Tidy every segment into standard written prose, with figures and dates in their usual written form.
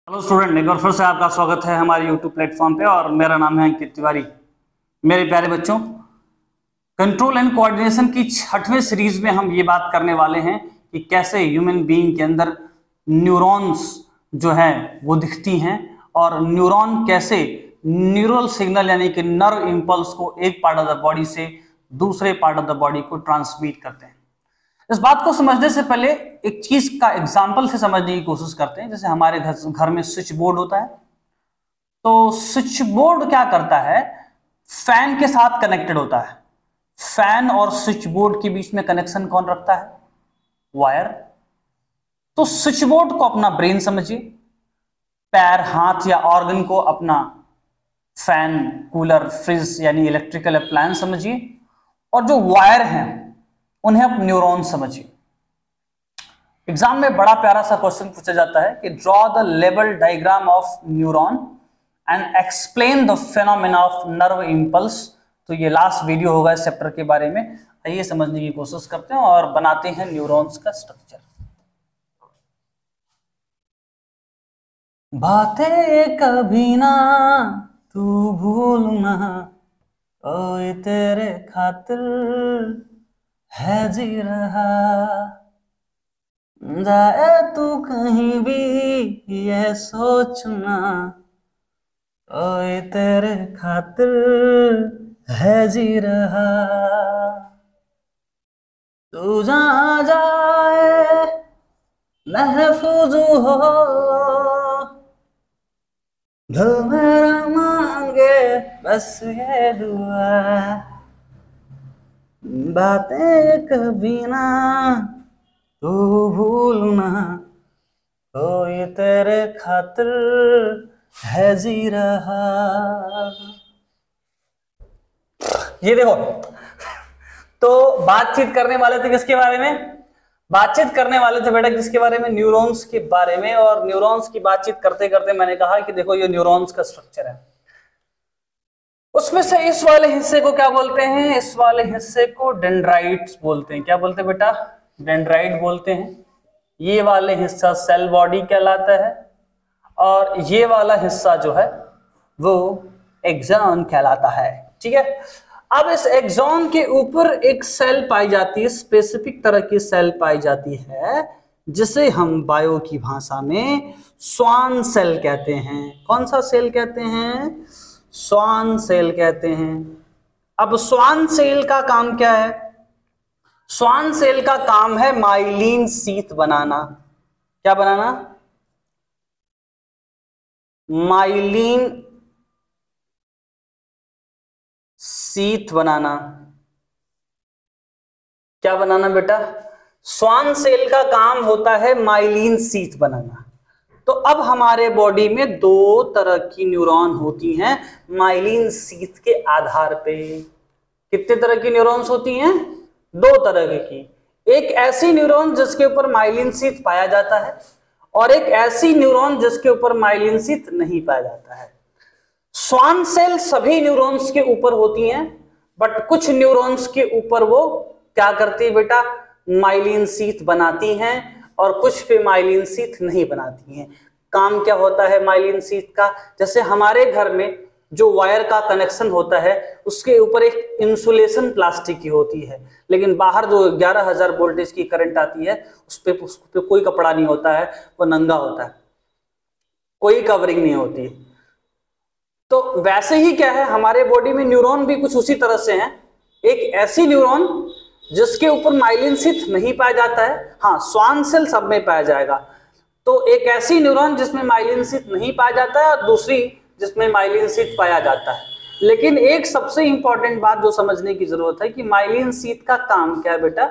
Hello student, एक बार फिर से आपका स्वागत है हमारे यूट्यूब प्लेटफॉर्म पे और मेरा नाम है अंकित तिवारी। मेरे प्यारे बच्चों, कंट्रोल एंड कोऑर्डिनेशन की 6वें सीरीज में हम ये बात करने वाले हैं कि कैसे ह्यूमन बीइंग के अंदर न्यूरॉन्स जो है वो दिखती हैं और न्यूरॉन कैसे न्यूरल सिग्नल यानी कि नर्व इंपल्स को एक पार्ट ऑफ द बॉडी से दूसरे पार्ट ऑफ द बॉडी को ट्रांसमिट करते हैं। इस बात को समझने से पहले एक चीज का एग्जाम्पल से समझने की कोशिश करते हैं। जैसे हमारे घर में स्विच बोर्ड होता है, तो स्विच बोर्ड क्या करता है, फैन के साथ कनेक्टेड होता है। फैन और स्विच बोर्ड के बीच में कनेक्शन कौन रखता है? वायर। तो स्विच बोर्ड को अपना ब्रेन समझिए, पैर, हाथ या ऑर्गन को अपना फैन, कूलर, फ्रिज यानी इलेक्ट्रिकल अप्लायंस समझिए, और जो वायर हैं उन्हें आप न्यूरॉन समझिए। एग्जाम में बड़ा प्यारा सा क्वेश्चन पूछा जाता है कि draw the level diagram of neuron and explain the phenomena of nerve impulse. तो ये लास्ट वीडियो होगा इस चैप्टर के बारे में। आइए समझने की कोशिश करते हैं और बनाते हैं न्यूरॉन्स का स्ट्रक्चर। बातें कभी ना तू भूलना, ओए तेरे खातिर है जी रहा, जाए तू कहीं भी ये सोचना, ओए तेरे खातिर है जी रहा। तू जहाँ जाए महफूज हो, दिल मेरा मांगे बस ये दुआ, बातें कभी ना तू भूलना, कोई तेरे खातिर है जी रहा। ये देखो, तो बातचीत करने वाले थे किसके बारे में? बातचीत करने वाले थे बेटा किसके बारे में? न्यूरॉन्स के बारे में। और न्यूरॉन्स की बातचीत करते करते मैंने कहा कि देखो ये न्यूरॉन्स का स्ट्रक्चर है। उसमें से इस वाले हिस्से को क्या बोलते हैं? इस वाले हिस्से को डेंड्राइट्स बोलते हैं। क्या बोलते हैं बेटा? डेंड्राइट बोलते हैं। ये वाले हिस्सा सेल बॉडी कहलाता है और ये वाला हिस्सा जो है वो एक्सॉन कहलाता है। ठीक है, अब इस एक्सॉन के ऊपर एक सेल पाई जाती है, स्पेसिफिक तरह की सेल पाई जाती है जिसे हम बायो की भाषा में स्वान सेल कहते हैं। कौन सा सेल कहते हैं? स्वान सेल कहते हैं। अब स्वान सेल का काम क्या है? स्वान सेल का काम है माइलिन शीथ बनाना। क्या बनाना? माइलिन शीथ बनाना। क्या बनाना बेटा? स्वान सेल का काम होता है माइलिन शीथ बनाना। तो अब हमारे बॉडी में दो तरह की न्यूरॉन होती हैं माइलिन शीथ के आधार पे। कितने तरह की न्यूरॉन्स होती हैं? दो तरह की। एक ऐसी न्यूरॉन जिसके ऊपर माइलिन शीथ पाया जाता है और एक ऐसी न्यूरॉन जिसके ऊपर माइलिन शीथ नहीं पाया जाता है। स्वान सेल सभी न्यूरॉन्स के ऊपर होती हैं, बट कुछ न्यूरॉन्स के ऊपर वो क्या करती है बेटा? माइलिन शीथ बनाती हैं और कुछ पे माइलिन शीथ नहीं बनाती हैं। काम क्या होता है माइलिन शीथ का? जैसे हमारे घर में जो वायर का कनेक्शन होता है उसके ऊपर एक इंसुलेशन प्लास्टिक की होती है, लेकिन बाहर जो 11,000 वोल्टेज की करंट आती है उस पे कोई कपड़ा नहीं होता है, वो नंगा होता है, कोई कवरिंग नहीं होती। तो वैसे ही क्या है, हमारे बॉडी में न्यूरॉन भी कुछ उसी तरह से हैं। एक ऐसी न्यूरॉन जिसके ऊपर माइलिन शीथ नहीं पाया जाता है, हाँ स्वान सेल सब में पाया जाएगा। तो एक ऐसी न्यूरॉन जिसमें माइलिन शीथ नहीं पाया जाता है और दूसरी जिसमें माइलिन शीथ पाया जाता है। लेकिन एक सबसे इंपॉर्टेंट बात जो समझने की जरूरत है कि माइलिन शीथ का काम क्या है बेटा?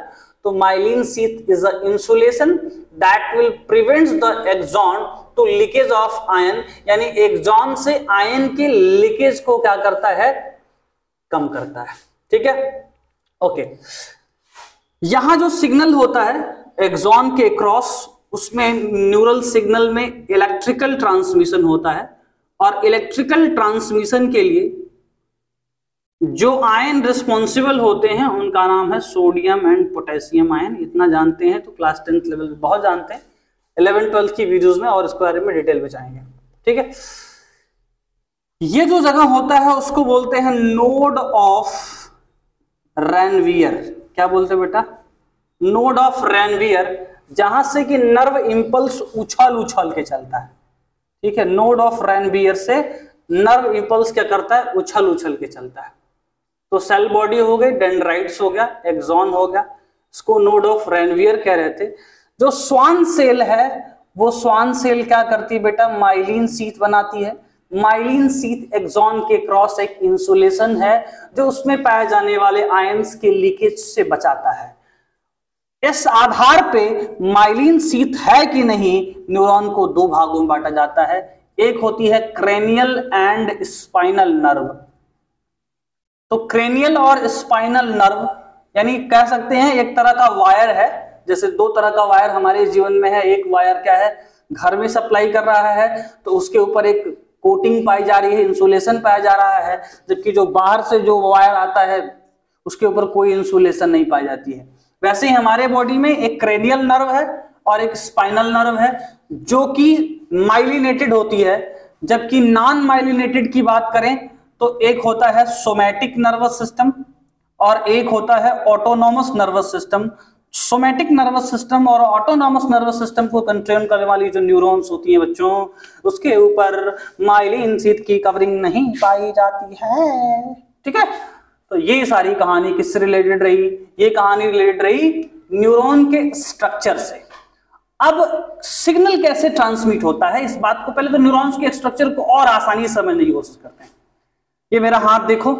तो myelin sheath is a insulation that will prevents the axon to leakage of ion, यानी एक्सॉन से आयन के लीकेज को क्या करता है? कम करता है। ठीक है, ओके। यहां जो सिग्नल होता है एक्सॉन के क्रॉस, उसमें न्यूरल सिग्नल में इलेक्ट्रिकल ट्रांसमिशन होता है और इलेक्ट्रिकल ट्रांसमिशन के लिए जो आयन रिस्पॉन्सिबल होते हैं उनका नाम है सोडियम एंड पोटेशियम आयन। इतना जानते हैं तो क्लास 10th लेवल बहुत जानते हैं। 11th-12th की वीडियोस में और इसके बारे में डिटेल में जाएंगे। ठीक है, ये जो जगह होता है उसको बोलते हैं नोड ऑफ रैनवियर। क्या बोलते हैं बेटा? नोड ऑफ रैनवियर, जहां से कि नर्व इंपल्स उछल उछल के चलता है। ठीक है, नोड ऑफ रैनवियर से नर्व इंपल्स क्या करता है? उछल उछल के चलता है। तो सेल बॉडी हो गई, डेंड्राइट्स हो गया, एक्सॉन हो गया, इसको नोड ऑफ रैनवियर कह रहे थे। जो स्वान सेल है वो स्वान सेल क्या करती है बेटा? माइलिन शीथ बनाती है। माइलिन शीथ एक्सॉन के क्रॉस एक इंसुलेशन है जो उसमें पाए जाने वाले आयंस के लीकेज से बचाता है। इस आधार पे माइलिन शीथ है कि नहीं, न्यूरॉन को दो भागों में बांटा जाता है। एक होती है क्रेनियल एंड स्पाइनल नर्व। तो क्रेनियल और स्पाइनल नर्व यानी कह सकते हैं एक तरह का वायर है। जैसे दो तरह का वायर हमारे जीवन में है। एक वायर क्या है? घर में सप्लाई कर रहा है तो उसके ऊपर एक कोटिंग पाई जा रही है, इंसुलेशन पाया जा रहा है, जबकि जो बाहर से जो वायर आता है उसके ऊपर कोई इंसुलेशन नहीं पाई जाती है। वैसे ही हमारे बॉडी में एक क्रेनियल नर्व है और एक स्पाइनल नर्व है जो कि माइलिनेटेड होती है। जबकि नॉन माइलिनेटेड की बात करें तो एक होता है सोमैटिक नर्वस सिस्टम और एक होता है autonomous nervous system. Somatic nervous system और ऑटोनॉमस नर्वस सिस्टम को कंट्रोल करने वाली जो न्यूरॉन्स होती हैं बच्चों, उसके ऊपर माइलिन शीथ की कवरिंग नहीं पाई जाती है। ठीक है, तो ये सारी कहानी किससे रिलेटेड रही? ये कहानी रिलेटेड रही न्यूरॉन के स्ट्रक्चर से। अब सिग्नल कैसे ट्रांसमिट होता है, इस बात को पहले तो न्यूरॉन्स के स्ट्रक्चर को और आसानी से समझने की कोशिश करते हैं। ये मेरा हाथ देखो,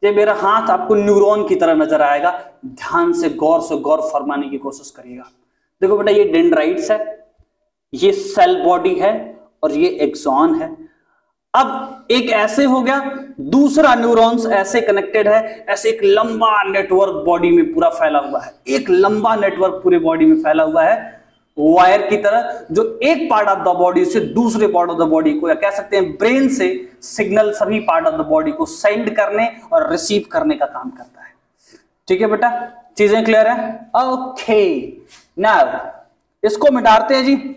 ये मेरा हाथ आपको न्यूरॉन की तरह नजर आएगा। ध्यान से गौर फरमाने की कोशिश करिएगा। देखो बेटा, ये डेंड्राइट्स है, ये सेल बॉडी है और ये एक्सॉन है। अब एक ऐसे हो गया, दूसरा न्यूरॉन्स ऐसे कनेक्टेड है, ऐसे एक लंबा नेटवर्क बॉडी में पूरा फैला हुआ है। एक लंबा नेटवर्क पूरे बॉडी में फैला हुआ है वायर की तरह, जो एक पार्ट ऑफ द बॉडी से दूसरे पार्ट ऑफ द बॉडी को, या कह सकते हैं ब्रेन से सिग्नल सभी पार्ट ऑफ द बॉडी को सेंड करने और रिसीव करने का काम करता है। ठीक है बेटा, चीजें क्लियर है? ओके, नाउ इसको मिटाते हैं जी।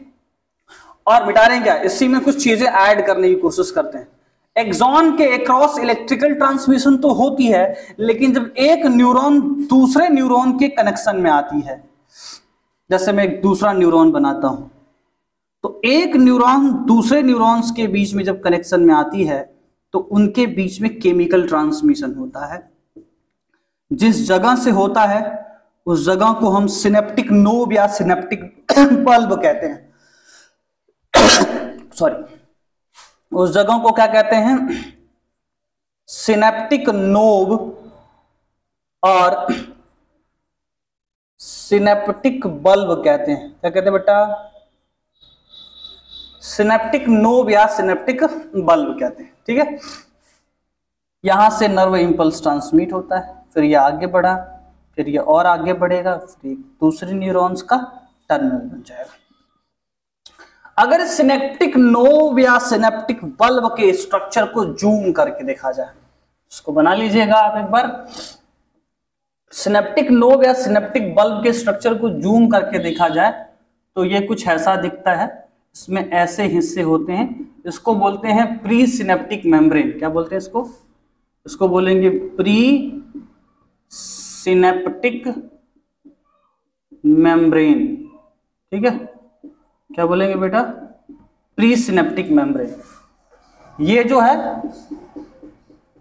और मिटा रहे हैं क्या? इसी में कुछ चीजें ऐड करने की कोशिश करते हैं। एक्सॉन के अक्रॉस इलेक्ट्रिकल ट्रांसमिशन तो होती है, लेकिन जब एक न्यूरॉन दूसरे न्यूरॉन के कनेक्शन में आती है, जैसे मैं एक दूसरा न्यूरॉन बनाता हूं, तो एक न्यूरॉन दूसरे न्यूरॉन्स के बीच में जब कनेक्शन में आती है तो उनके बीच में केमिकल ट्रांसमिशन होता है। जिस जगह से होता है उस जगह को हम सिनेप्टिक नोब या सिनेप्टिक बल्ब कहते हैं। सॉरी, उस जगह को क्या कहते हैं? सिनेप्टिक नोब और सिनेप्टिक बल्ब कहते हैं। क्या कहते हैं बेटा? सिनेप्टिक नोब या सिनेप्टिक बल्ब कहते हैं। ठीक है, यहां से नर्व इंपल्स ट्रांसमिट होता है, फिर ये आगे बढ़ा, फिर ये और आगे बढ़ेगा, फिर दूसरे न्यूरॉन्स का टर्मिनल बन जाएगा। अगर सिनेप्टिक नोब या सिनेप्टिक बल्ब के स्ट्रक्चर को जूम करके देखा जाए, इसको बना लीजिएगा आप एक बार। सिनेप्टिक नोब या सिनेप्टिक बल्ब के स्ट्रक्चर को जूम करके देखा जाए तो ये कुछ ऐसा दिखता है। इसमें ऐसे हिस्से होते हैं, इसको बोलते हैं प्री सिनेप्टिक मेम्ब्रेन। क्या बोलते हैं इसको? इसको बोलेंगे प्री सिनेप्टिक मेम्ब्रेन। ठीक है, क्या बोलेंगे बेटा? Pre synaptic membrane. ये जो है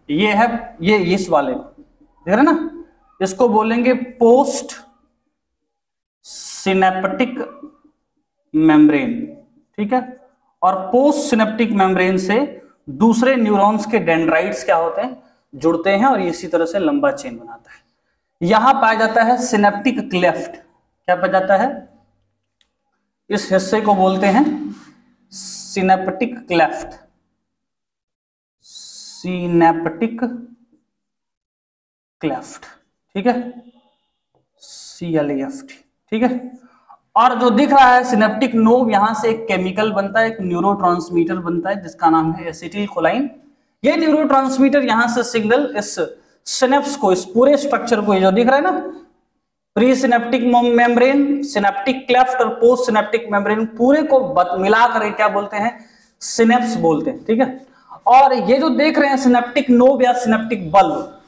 ये इस वाले देख रहे ना, इसको बोलेंगे पोस्ट सिनेप्टिक मेम्ब्रेन। ठीक है, और पोस्ट सिनेप्टिक मेम्ब्रेन से दूसरे न्यूरॉन्स के डेंड्राइट्स क्या होते हैं? जुड़ते हैं और इसी तरह से लंबा चेन बनाता है। यहां पाया जाता है सिनेप्टिक क्लेफ्ट। क्या पाया जाता है? इस हिस्से को बोलते हैं सिनेप्टिक क्लेफ्ट। Synaptic cleft. ठीक है, CLEFT। ठीक है, और जो दिख रहा है सिनेप्टिक नोब, यहां से एक केमिकल बनता है, एक न्यूरोट्रांसमीटर बनता है जिसका नाम है एसिटिलकोलाइन। ये न्यूरोट्रांसमीटर यहां से सिग्नल इस सिनेप्स को, इस पूरे स्ट्रक्चर को, ये जो दिख रहा है ना, pre synaptic membrane, synaptic cleft और पोस्ट सिनेप्टिक मेम्ब्रेन पूरे को मिलाकर क्या बोलते हैं, सिनेप्स बोलते हैं, ठीक है। और ये जो देख रहे हैं सिनेप्टिक नोब या सिनेप्टिक बल्ब,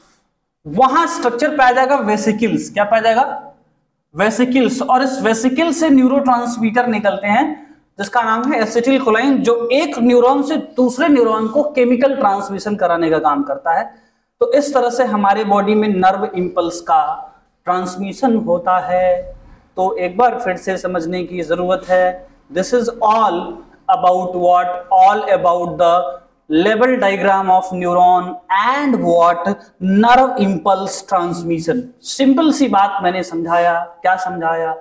वहां स्ट्रक्चर पाया जाएगा वेसिकल्स, क्या पाया जाएगा, वेसिकल्स। और इस वेसिकल से न्यूरोट्रांसमीटर निकलते हैं जिसका नाम है एसिटिलकोलाइन, जो एक न्यूरॉन से दूसरे न्यूरॉन को केमिकल ट्रांसमिशन कराने का काम करता है। तो इस तरह से हमारे बॉडी में नर्व इंपल्स का ट्रांसमिशन होता है। तो एक बार फिर से समझने की जरूरत है, this is all about what, all about the level diagram of neuron and what nerve impulse transmission. Simple सी बात मैंने समझाया, क्या समझाया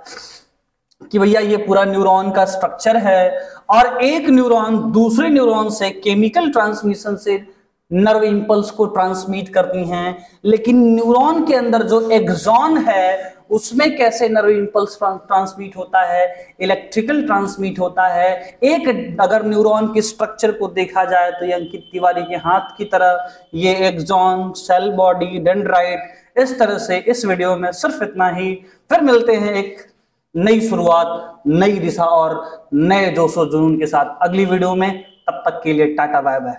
कि भैया ये पूरा न्यूरॉन का स्ट्रक्चर है और एक न्यूरॉन दूसरे न्यूरॉन से केमिकल ट्रांसमिशन से नर्व इंपल्स को ट्रांसमिट करती हैं, लेकिन न्यूरॉन के अंदर जो एक्सॉन है उसमें कैसे नर्व इंपल्स ट्रांसमिट होता है, इलेक्ट्रिकल ट्रांसमिट होता है। एक अगर न्यूरॉन के स्ट्रक्चर को देखा जाए तो ये अंकित तिवारी के हाथ की तरह, ये एक्सॉन, सेल बॉडी, डेंड्राइट, इस तरह से। इस वीडियो में सिर्फ इतना ही, फिर मिलते हैं एक नई शुरुआत, नई दिशा और नए जोशो जुनून के साथ अगली वीडियो में। तब तक के लिए टाटा बाय बाय।